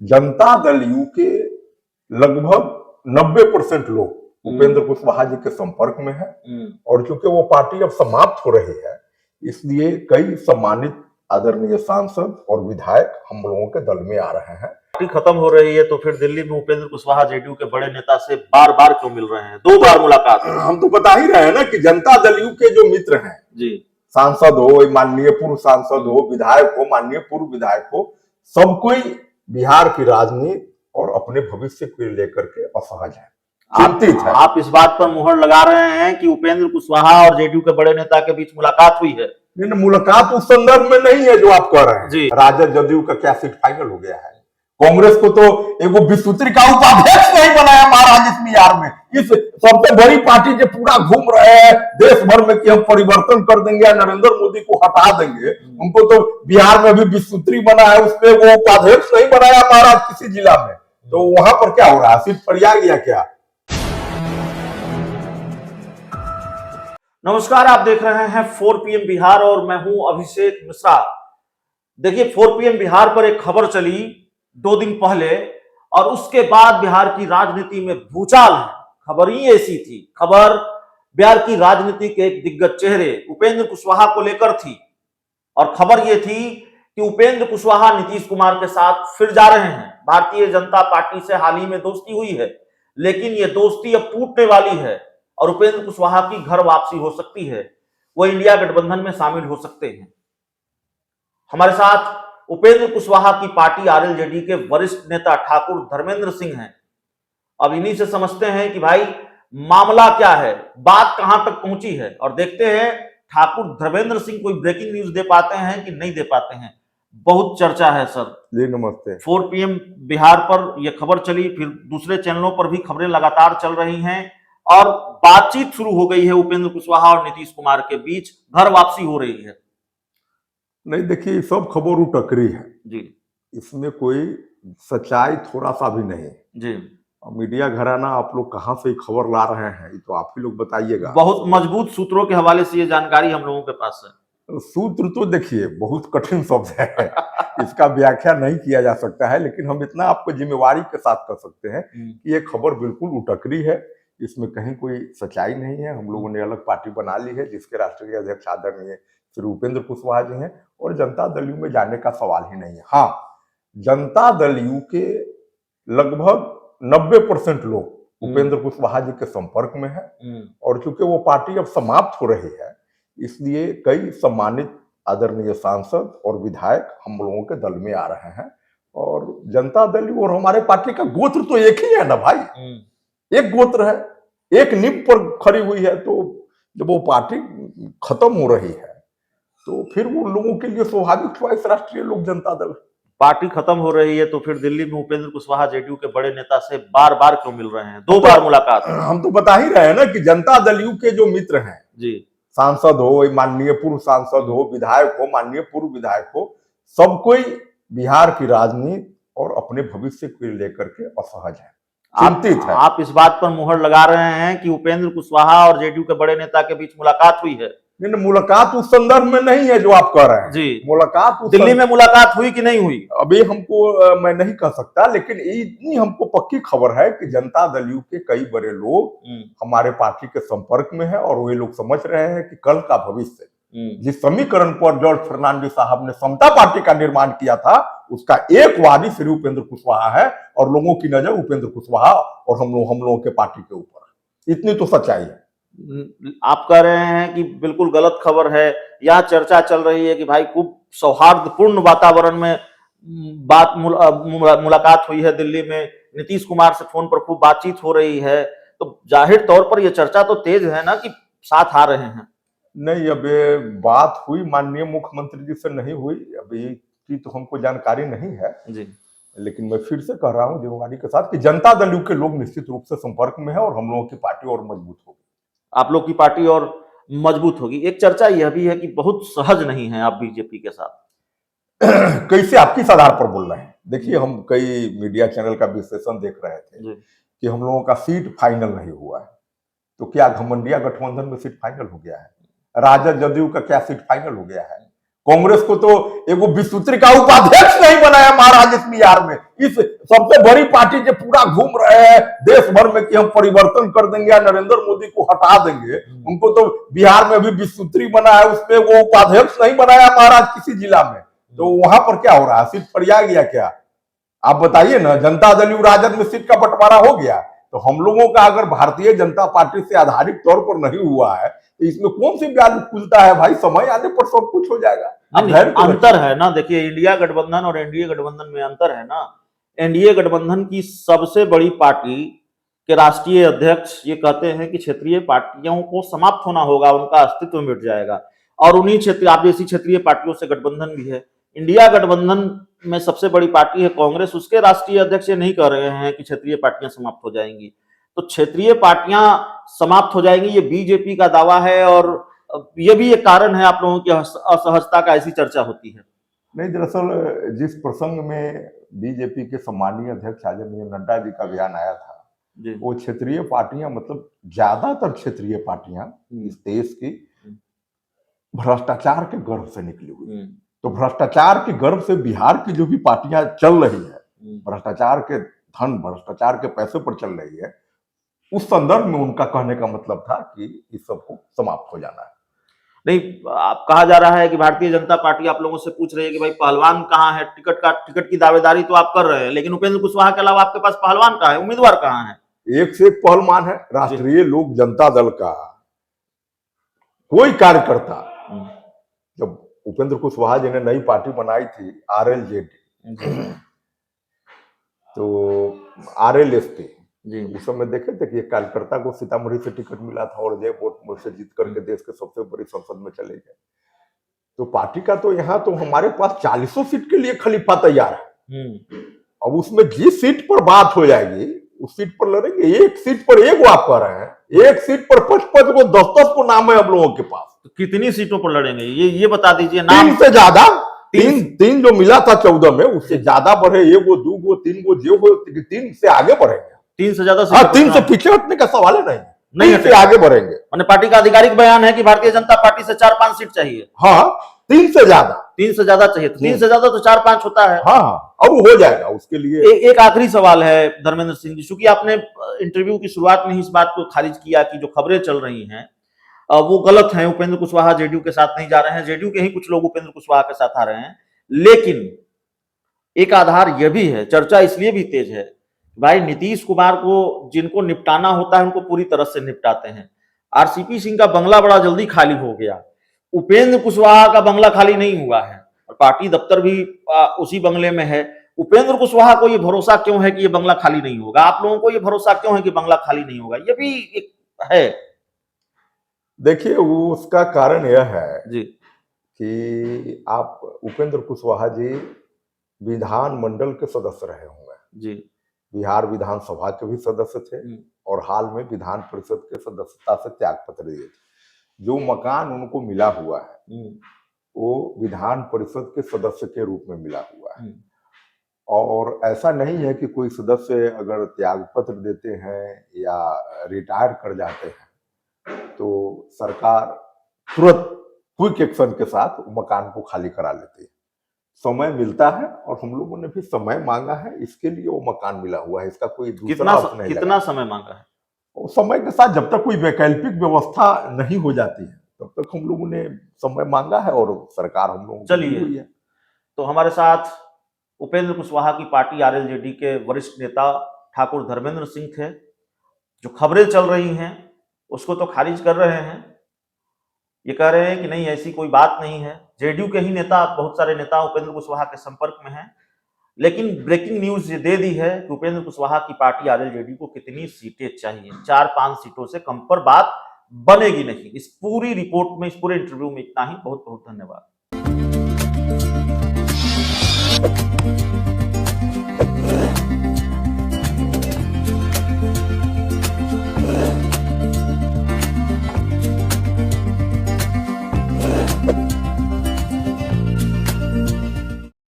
Janata Dal you के लगभग 90% लोग उपेंद्र कुशवाहा जी के संपर्क में है और चूंकि वो पार्टी अब समाप्त हो रही है, इसलिए कई सम्मानित आदरणीय सांसद और विधायक हम लोगों के दल में आ रहे हैं। पार्टी खत्म हो रही है तो फिर दिल्ली में उपेंद्र कुशवाहा जेडीयू के बड़े नेता से बार बार क्यों मिल रहे हैं? 2 बार मुलाकात। हम तो बता ही रहे हैं ना कि जनता दल यू के जो मित्र हैं जी, सांसद हो, माननीय पूर्व सांसद हो, विधायक हो, माननीय पूर्व विधायक हो, सब कोई बिहार की राजनीति और अपने भविष्य को लेकर के असहज है, चिंतित है। आप इस बात पर मुहर लगा रहे हैं कि उपेंद्र कुशवाहा और जेडीयू के बड़े नेता के बीच मुलाकात हुई है? लेकिन मुलाकात उस संदर्भ में नहीं है जो आप कह रहे हैं। जी, राजद जदयू का क्या सीट फाइनल हो गया है? कांग्रेस को तो एक विश्वत्री का उपाध्यक्ष नहीं बनाया महाराज इस बिहार में। इस सबसे बड़ी पार्टी जो पूरा घूम रहे हैं देश भर में कि हम परिवर्तन कर देंगे या नरेंद्र मोदी को हटा देंगे, उनको तो बिहार में भी विश्वत्री बना है, उसमें वो उपाध्यक्ष नहीं बनाया महाराज किसी जिला में। तो वहां पर क्या हो रहा है? सीट फरिया गया क्या? नमस्कार, आप देख रहे हैं 4 PM बिहार और मैं हूं अभिषेक मिश्रा। देखिए, 4 PM बिहार पर एक खबर चली 2 दिन पहले और उसके बाद बिहार की राजनीति में भूचाल है। खबर ही ऐसी थी। खबर बिहार की राजनीति के एक दिग्गज चेहरे उपेंद्र कुशवाहा को लेकर थी और खबर यह थी कि उपेंद्र कुशवाहा नीतीश कुमार के साथ फिर जा रहे हैं। भारतीय जनता पार्टी से हाल ही में दोस्ती हुई है, लेकिन यह दोस्ती अब टूटने वाली है और उपेंद्र कुशवाहा की घर वापसी हो सकती है। वो इंडिया गठबंधन में शामिल हो सकते हैं। हमारे साथ उपेंद्र कुशवाहा की पार्टी आरएलजेडी के वरिष्ठ नेता ठाकुर धर्मेंद्र सिंह हैं। अब इन्हीं से समझते हैं कि भाई मामला क्या है, बात कहां तक पहुंची है और देखते हैं ठाकुर धर्मेंद्र सिंह कोई ब्रेकिंग न्यूज दे पाते हैं कि नहीं दे पाते हैं। बहुत चर्चा है सर। जी नमस्ते। 4 PM बिहार पर यह खबर चली, फिर दूसरे चैनलों पर भी खबरें लगातार चल रही हैं और बातचीत शुरू हो गई है उपेंद्र कुशवाहा और नीतीश कुमार के बीच, घर वापसी हो रही है। नहीं देखिए, सब खबर उटकरी है जी, इसमें कोई सच्चाई थोड़ा सा भी नहीं। जी, मीडिया घराना आप लोग कहां से खबर ला रहे हैं ये तो आप ही लोग बताइएगा। बहुत मजबूत सूत्रों के हवाले से ये जानकारी हम लोगों के पास है। सूत्र तो देखिए बहुत कठिन शब्द है इसका व्याख्या नहीं किया जा सकता है, लेकिन हम इतना आपको जिम्मेवारी के साथ कर सकते हैं कि ये खबर बिल्कुल उटकरी है, इसमें कहीं कोई सच्चाई नहीं है। हम लोगों ने अलग पार्टी बना ली है जिसके राष्ट्रीय अध्यक्ष आदरणीय श्री उपेंद्र कुशवाहा जी हैं और जनता दल यू में जाने का सवाल ही नहीं है। हाँ, जनता दल यू के लगभग 90% लोग उपेंद्र कुशवाहा जी के संपर्क में है और चूंकि वो पार्टी अब समाप्त हो रही है, इसलिए कई सम्मानित आदरणीय सांसद और विधायक हम लोगों के दल में आ रहे हैं। और जनता दल यू और हमारे पार्टी का गोत्र तो एक ही है ना भाई, एक गोत्र है, एक नींव पर खड़ी हुई है। तो जब वो पार्टी खत्म हो रही है तो फिर वो लोगों के लिए स्वाभाविक च्वाइस राष्ट्रीय लोक जनता दल। पार्टी खत्म हो रही है तो फिर दिल्ली में उपेंद्र कुशवाहा जेडीयू के बड़े नेता से बार बार क्यों मिल रहे हैं? 2 बार मुलाकात। हम तो बता ही रहे हैं ना कि जनता दल यू के जो मित्र हैं जी, सांसद हो, माननीय पूर्व सांसद हो, विधायक हो, माननीय पूर्व विधायक हो, सब कोई बिहार की राजनीति और अपने भविष्य को लेकर के असहज है, चिंतित है। आप इस बात पर मुहर लगा रहे हैं कि उपेंद्र कुशवाहा और जेडीयू के बड़े नेता के बीच मुलाकात हुई है? लेकिन मुलाकात उस संदर्भ में नहीं है जो आप कह रहे हैं। जी, मुलाकात दिल्ली में मुलाकात हुई कि नहीं हुई अभी हमको मैं नहीं कह सकता, लेकिन इतनी हमको पक्की खबर है कि जनता दल यू के कई बड़े लोग हमारे पार्टी के संपर्क में है और वे लोग समझ रहे हैं कि कल का भविष्य जिस समीकरण पर जॉर्ज फर्नांडिस साहब ने समता पार्टी का निर्माण किया था उसका एक वादी श्री उपेंद्र कुशवाहा है और लोगों की नजर उपेंद्र कुशवाहा और हम लोगों के पार्टी के ऊपर। इतनी तो सच्चाई है। आप कह रहे हैं कि बिल्कुल गलत खबर है। यहाँ चर्चा चल रही है कि भाई खूब सौहार्दपूर्ण वातावरण में मुलाकात हुई है दिल्ली में, नीतीश कुमार से फोन पर खूब बातचीत हो रही है, तो जाहिर तौर पर यह चर्चा तो तेज है ना कि साथ आ रहे हैं। नहीं, अब ये बात हुई माननीय मुख्यमंत्री जी से नहीं हुई, अभी की तो हमको जानकारी नहीं है जी, लेकिन मैं फिर से कह रहा हूँ जिम्मेवारी के साथ कि जनता दल यू के लोग निश्चित रूप से संपर्क में है और हम लोगों की पार्टी और मजबूत होगी। आप लोग की पार्टी और मजबूत होगी। एक चर्चा यह भी है कि बहुत सहज नहीं है आप बीजेपी के साथ। कैसे, आप किस आधार पर बोल रहे हैं? देखिए, हम कई मीडिया चैनल का विश्लेषण देख रहे थे कि हम लोगों का सीट फाइनल नहीं हुआ है। तो क्या घमंडिया गठबंधन में सीट फाइनल हो गया है? राजद जदयू का क्या सीट फाइनल हो गया है? कांग्रेस को तो एगो विसूत्री का उपाध्यक्ष नहीं बनाया महाराज इस बिहार में। इस सबसे बड़ी पार्टी जो पूरा घूम रहे हैं देश भर में कि हम परिवर्तन कर देंगे या नरेंद्र मोदी को हटा देंगे, उनको तो बिहार में भी विसूत्री बना है, उसमें वो उपाध्यक्ष नहीं बनाया महाराज किसी जिला में। तो वहां पर क्या हो रहा है, सीट फरिया गया क्या? आप बताइए ना। जनता दल राजद में सीट का बंटवारा हो गया, तो हम लोगों का अगर भारतीय जनता पार्टी से आधारित तौर पर नहीं हुआ है तो इसमें कौन सी ब्याज खुलता है भाई? समय आने पर सब कुछ हो जाएगा। अंतर है ना, देखिए इंडिया गठबंधन और एनडीए गठबंधन में अंतर है ना। एनडीए गठबंधन की सबसे बड़ी पार्टी के राष्ट्रीय अध्यक्ष ये कहते हैं कि क्षेत्रीय पार्टियों को समाप्त होना होगा, उनका अस्तित्व मिट जाएगा, और उन्हीं क्षेत्रीय आप जैसी क्षेत्रीय पार्टियों से गठबंधन भी है। इंडिया गठबंधन में सबसे बड़ी पार्टी है कांग्रेस, उसके राष्ट्रीय अध्यक्ष ये नहीं कह रहे हैं कि क्षेत्रीय पार्टियां समाप्त हो जाएंगी। तो क्षेत्रीय पार्टियां समाप्त हो जाएंगी ये बीजेपी का दावा है, और ये भी एक कारण है आप लोगों की असहजता का, ऐसी चर्चा होती है। नहीं, दरअसल जिस प्रसंग में बीजेपी के सम्मानीय अध्यक्ष आदरणीय नड्डा जी का बयान आया था, वो क्षेत्रीय पार्टियां, मतलब ज्यादातर क्षेत्रीय पार्टियां इस देश की भ्रष्टाचार के गर्भ से निकली हुई। तो भ्रष्टाचार के गर्भ से बिहार की जो भी पार्टियां चल रही है, भ्रष्टाचार के धन, भ्रष्टाचार के पैसे पर चल रही है, उस संदर्भ में उनका कहने का मतलब था कि इस सबको समाप्त हो जाना है। नहीं, आप कहा जा रहा है कि भारतीय जनता पार्टी आप लोगों से पूछ रही है कि भाई पहलवान कहाँ है, टिकट की दावेदारी तो आप कर रहे हैं, लेकिन उपेंद्र कुशवाहा के अलावा आपके पास पहलवान कहाँ है, उम्मीदवार कहाँ है? एक से एक पहलवान है। राष्ट्रीय लोक जनता दल का कोई कार्यकर्ता, जब उपेंद्र कुशवाहा जी ने नई पार्टी बनाई थी RLJD, तो RLSP, उस समय देखे थे कि एक कार्यकर्ता को सीतामढ़ी से टिकट मिला था और जय वोट से जीत करके देश के सबसे बड़ी संसद में चले गए। तो पार्टी का तो यहाँ तो हमारे पास 40 सीट के लिए खलीफा तैयार है। अब उसमें जिस सीट पर बात हो जाएगी उस सीट पर लड़ेंगे। एक सीट पर एक आप कह रहे हैं, एक सीट पर 55 को 10-10 को नाम है अब लोगों के पास। तो कितनी सीटों पर लड़ेंगे ये बता दीजिए। नाम 3 से ज्यादा, तीन जो मिला था 14 में, उससे ज्यादा बढ़े, 1 गो 2 गो 3 गो, जो हो 3 से आगे बढ़ेंगे। 3 से ज्यादा, 3 से पीछे हटने का सवाल है नहीं, 3 से आगे बढ़ेंगे। मैंने पार्टी का आधिकारिक बयान है कि भारतीय जनता पार्टी से 4-5 सीट चाहिए। हाँ, 3 से ज्यादा चाहिए। 3 से ज्यादा तो 4-5 होता है। हाँ, अब हो जाएगा उसके लिए। एक आखिरी सवाल है धर्मेंद्र सिंह जी, चूंकि आपने इंटरव्यू की शुरुआत में ही इस बात को खारिज किया कि जो खबरें चल रही हैं वो गलत हैं, उपेंद्र कुशवाहा जेडीयू के साथ नहीं जा रहे हैं, जेडीयू के ही कुछ लोग उपेंद्र कुशवाहा के साथ आ रहे हैं। लेकिन एक आधार यह भी है, चर्चा इसलिए भी तेज है, भाई नीतीश कुमार को जिनको निपटाना होता है उनको पूरी तरह से निपटाते हैं। RCP सिंह का बंगला बड़ा जल्दी खाली हो गया, उपेंद्र कुशवाहा का बंगला खाली नहीं हुआ है और पार्टी दफ्तर भी उसी बंगले में है। उपेंद्र कुशवाहा को यह भरोसा क्यों है कि यह बंगला खाली नहीं होगा? आप लोगों को यह भरोसा क्यों है कि बंगला खाली नहीं होगा? यह भी एक है। देखिए, वो उसका कारण यह है जी कि आप उपेंद्र कुशवाहा जी विधानमंडल के सदस्य रहे होंगे जी, बिहार विधानसभा के भी सदस्य थे और हाल में विधान परिषद के सदस्यता से त्याग पत्र दिए थे। जो मकान उनको मिला हुआ है वो विधान परिषद के सदस्य के रूप में मिला हुआ है। और ऐसा नहीं है कि कोई सदस्य अगर त्याग पत्र देते हैं या रिटायर कर जाते हैं तो सरकार तुरंत क्विक एक्शन के साथ मकान को खाली करा लेती है। समय मिलता है और हम लोगों ने भी समय मांगा है, इसके लिए वो मकान मिला हुआ है। इसका कोई दूसरा कितना समय मांगा है? और समय के साथ जब तक कोई वैकल्पिक व्यवस्था नहीं हो जाती है तब तक हम लोगों ने समय मांगा है और सरकार हम लोगों को दी हुई है। तो हमारे साथ उपेंद्र कुशवाहा की पार्टी RLJD के वरिष्ठ नेता ठाकुर धर्मेंद्र सिंह थे। जो खबरें चल रही हैं उसको तो खारिज कर रहे हैं, ये कह रहे हैं कि नहीं ऐसी कोई बात नहीं है। जेडीयू के ही नेता, बहुत सारे नेता उपेंद्र कुशवाहा के संपर्क में हैं। लेकिन ब्रेकिंग न्यूज ये दे दी है कि उपेंद्र कुशवाहा की पार्टी RLJD को कितनी सीटें चाहिए, 4-5 सीटों से कम पर बात बनेगी नहीं। इस पूरी रिपोर्ट में, इस पूरे इंटरव्यू में इतना ही। बहुत बहुत धन्यवाद।